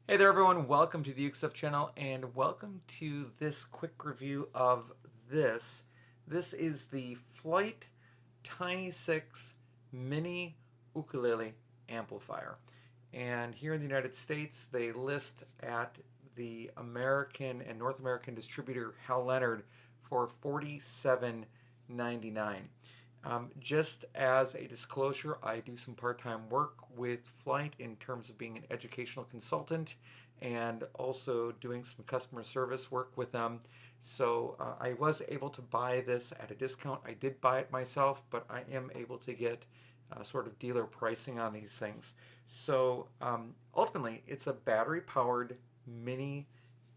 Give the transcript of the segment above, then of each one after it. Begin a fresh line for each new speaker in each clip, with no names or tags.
Hey there everyone, welcome to the Uke channel and welcome to this quick review of this. This is the Flight Tiny6 Mini Ukulele Amplifier. And here in the United States they list at the American and North American distributor Hal Leonard for $47.99. Just as a disclosure, I do some part-time work with Flight in terms of being an educational consultant and also doing some customer service work with them. So I was able to buy this at a discount. I did buy it myself, but I am able to get sort of dealer pricing on these things. So ultimately, it's a battery-powered mini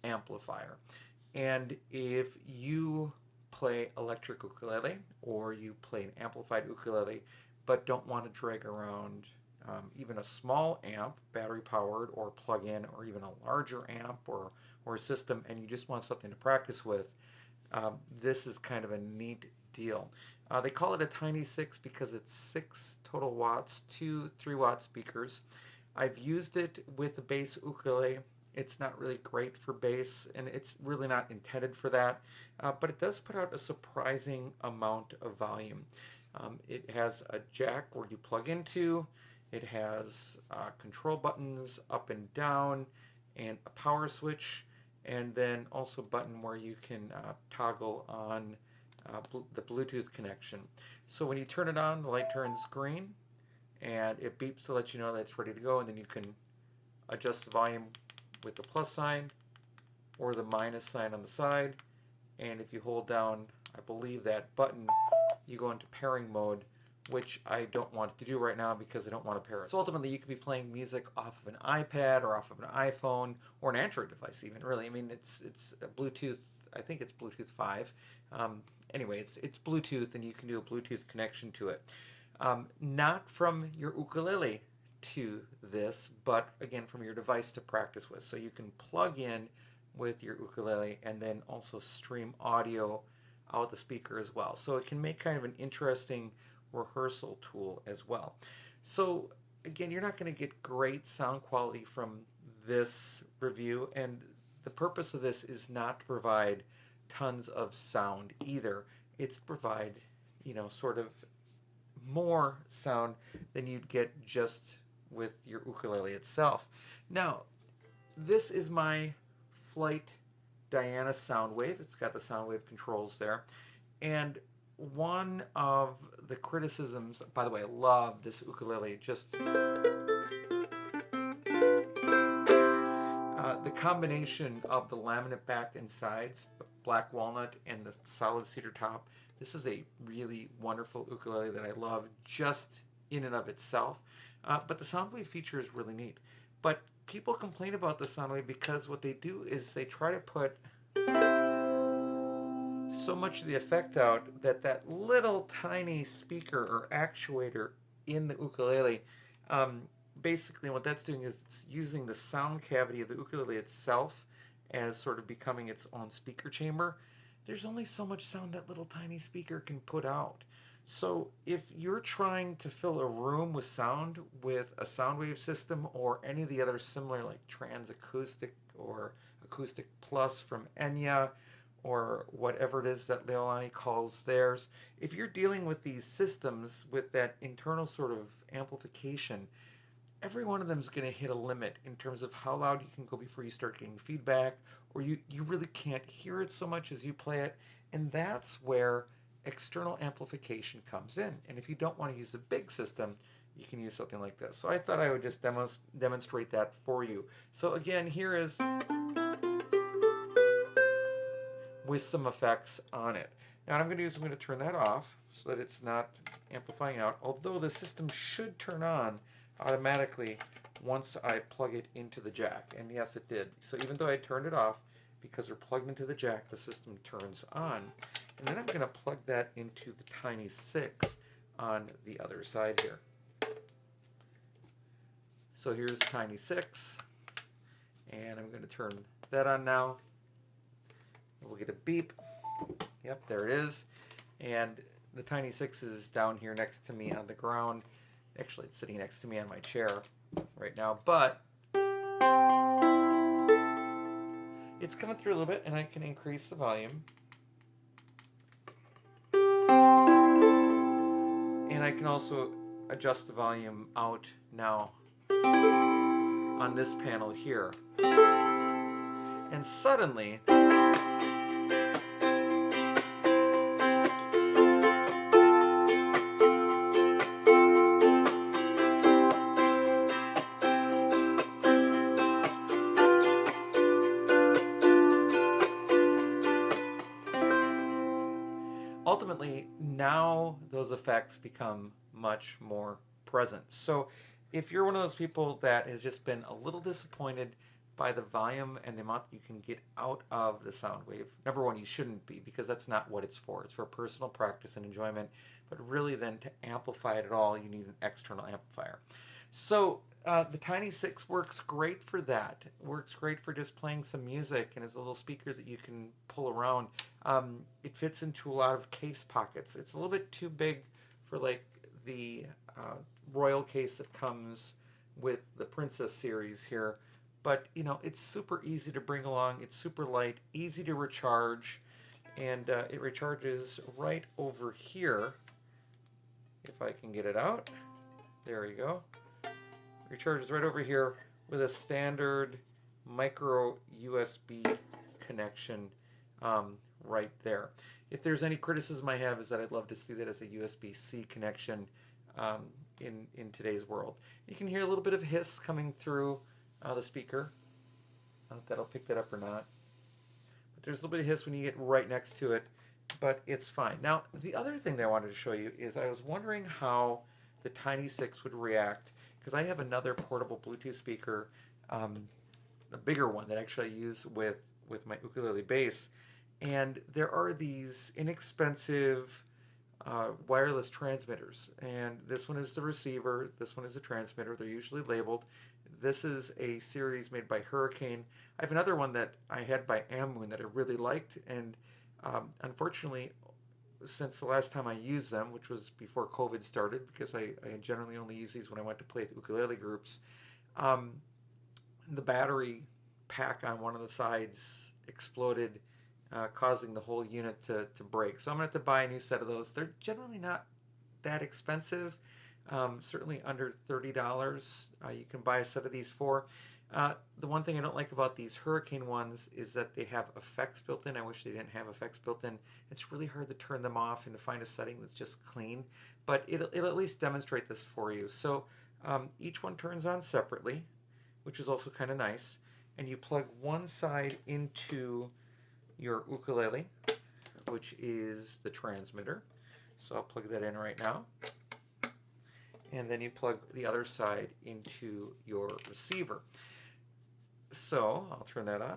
amplifier. And if you play electric ukulele or you play an amplified ukulele but don't want to drag around even a small amp, battery powered or plug in, or even a larger amp or a system, and you just want something to practice with, this is kind of a neat deal. They call it a Tiny6 because it's 6 total watts, 2 3-watt speakers. I've used it with a bass ukulele. It's not really great for bass, and it's really not intended for that, but it does put out a surprising amount of volume. It has a jack where you plug into, it has control buttons up and down, and a power switch, and then also a button where you can toggle on the Bluetooth connection. So when you turn it on, the light turns green, and it beeps to let you know that it's ready to go, and then you can adjust the volume with the plus sign or the minus sign on the side, and if you hold down, I believe, that button, you go into pairing mode, which I don't want to do right now because I don't want to pair it. So ultimately you could be playing music off of an iPad or off of an iPhone or an Android device even, really. I mean, it's a Bluetooth, I think it's Bluetooth 5. Anyway, it's Bluetooth, and you can do a Bluetooth connection to it. Not from your ukulele to this, but again from your device to practice with. So you can plug in with your ukulele and then also stream audio out the speaker as well. So it can make kind of an interesting rehearsal tool as well. So again, you're not going to get great sound quality from this review, and the purpose of this is not to provide tons of sound either. It's to provide, sort of more sound than you'd get just with your ukulele itself. Now, this is my Flight Diana Soundwave. It's got the Soundwave controls there. And one of the criticisms, by the way, I love this ukulele, just the combination of the laminate back and sides, black walnut, and the solid cedar top. This is a really wonderful ukulele that I love just in and of itself. But the Soundwave feature is really neat. But people complain about the Soundwave because what they do is they try to put so much of the effect out that little tiny speaker or actuator in the ukulele, basically what that's doing is it's using the sound cavity of the ukulele itself as sort of becoming its own speaker chamber. There's only so much sound that little tiny speaker can put out. So if you're trying to fill a room with sound with a Soundwave system or any of the other similar, like Trans Acoustic or Acoustic Plus from Enya or whatever it is that Leilani calls theirs, if you're dealing with these systems with that internal sort of amplification, every one of them is going to hit a limit in terms of how loud you can go before you start getting feedback, or you really can't hear it so much as you play it. And that's where external amplification comes in. And if you don't want to use a big system, you can use something like this. So I thought I would just demonstrate that for you. So again, here is with some effects on it. Now what I'm going to turn that off so that it's not amplifying out, although the system should turn on automatically once I plug it into the jack. And yes, it did. So even though I turned it off, because they're plugged into the jack, the system turns on. And then I'm going to plug that into the Tiny6 on the other side here. So here's Tiny6, and I'm going to turn that on now. We'll get a beep. Yep, there it is. And the Tiny6 is down here next to me on the ground. Actually, it's sitting next to me on my chair right now, but It's coming through a little bit, and I can increase the volume. And I can also adjust the volume out now on this panel here. And suddenly, ultimately, now those effects become much more present. So if you're one of those people that has just been a little disappointed by the volume and the amount you can get out of the sound wave, number one, you shouldn't be, because that's not what it's for. It's for personal practice and enjoyment. But really, then, to amplify it at all, you need an external amplifier. So the Tiny6 works great for that. It works great for just playing some music, and is a little speaker that you can pull around. It fits into a lot of case pockets. It's a little bit too big for like the Royal case that comes with the Princess series here. But it's super easy to bring along. It's super light, easy to recharge, and it recharges right over here. If I can get it out, there we go. Recharges right over here with a standard micro USB connection right there. If there's any criticism I have, is that I'd love to see that as a USB-C connection in today's world. You can hear a little bit of hiss coming through the speaker. I don't know if that'll pick that up or not. But there's a little bit of hiss when you get right next to it, but it's fine. Now, the other thing that I wanted to show you is I was wondering how the Tiny6 would react, because I have another portable Bluetooth speaker, a bigger one that actually I use with my ukulele bass, and there are these inexpensive wireless transmitters, and this one is the receiver, this one is the transmitter. They're usually labeled. This is a series made by Hurricane. I have another one that I had by Ammoon that I really liked, and unfortunately, since the last time I used them, which was before COVID started, because I generally only use these when I went to play with ukulele groups, the battery pack on one of the sides exploded, causing the whole unit to break. So I'm going to have to buy a new set of those. They're generally not that expensive, certainly under $30 you can buy a set of these for. The one thing I don't like about these Hurricane ones is that they have effects built in. I wish they didn't have effects built in. It's really hard to turn them off and to find a setting that's just clean, but it'll at least demonstrate this for you. So each one turns on separately, which is also kind of nice, and you plug one side into your ukulele, which is the transmitter. So I'll plug that in right now. And then you plug the other side into your receiver. So I'll turn that on.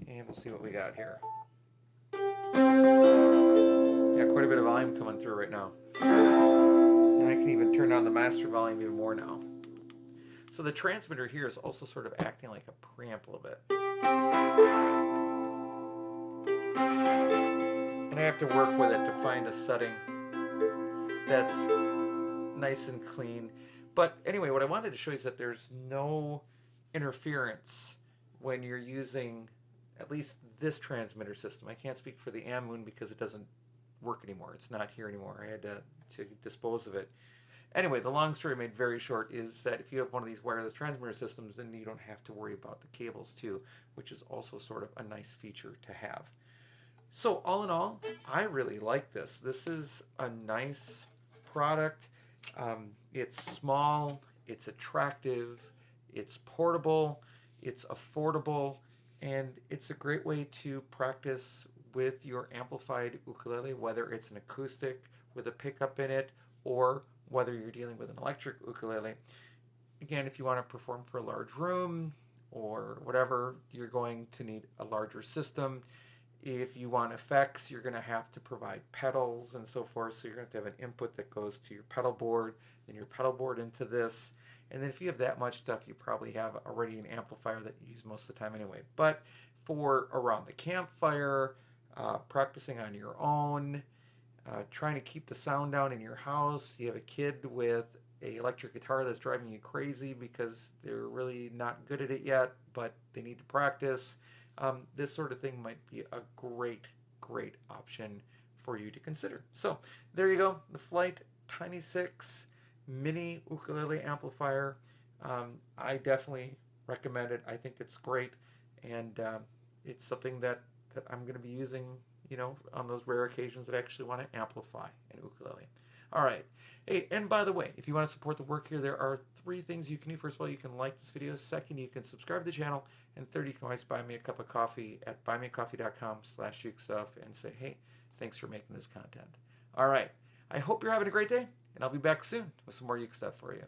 And we'll see what we got here. Yeah, quite a bit of volume coming through right now. And I can even turn down the master volume even more now. So the transmitter here is also sort of acting like a preamp a little bit. And I have to work with it to find a setting that's nice and clean. But anyway, what I wanted to show you is that there's no interference when you're using at least this transmitter system. I can't speak for the Ammoon because it doesn't work anymore. It's not here anymore. I had to dispose of it. Anyway, the long story made very short is that if you have one of these wireless transmitter systems, then you don't have to worry about the cables too, which is also sort of a nice feature to have. So all in all, I really like this. This is a nice product. It's small, it's attractive, it's portable, it's affordable, and it's a great way to practice with your amplified ukulele, whether it's an acoustic with a pickup in it or whether you're dealing with an electric ukulele. Again, if you want to perform for a large room or whatever, you're going to need a larger system. If you want effects, you're going to have to provide pedals and so forth. So you're going to have an input that goes to your pedal board, then your pedal board into this. And then if you have that much stuff, you probably have already an amplifier that you use most of the time anyway. But for around the campfire, practicing on your own, trying to keep the sound down in your house, you have a kid with a electric guitar that's driving you crazy because they're really not good at it yet, but they need to practice, this sort of thing might be a great option for you to consider. So there you go, the Flight Tiny6 mini ukulele amplifier. I definitely recommend it. I think it's great, and it's something that I'm going to be using, on those rare occasions that I actually want to amplify an ukulele. All right. Hey, and by the way, if you want to support the work here, there are 3 things you can do. First of all, you can like this video. Second, you can subscribe to the channel. And third, you can always buy me a cup of coffee at buymeacoffee.com/ukestuff and say, hey, thanks for making this content. All right. I hope you're having a great day, and I'll be back soon with some more Uke stuff for you.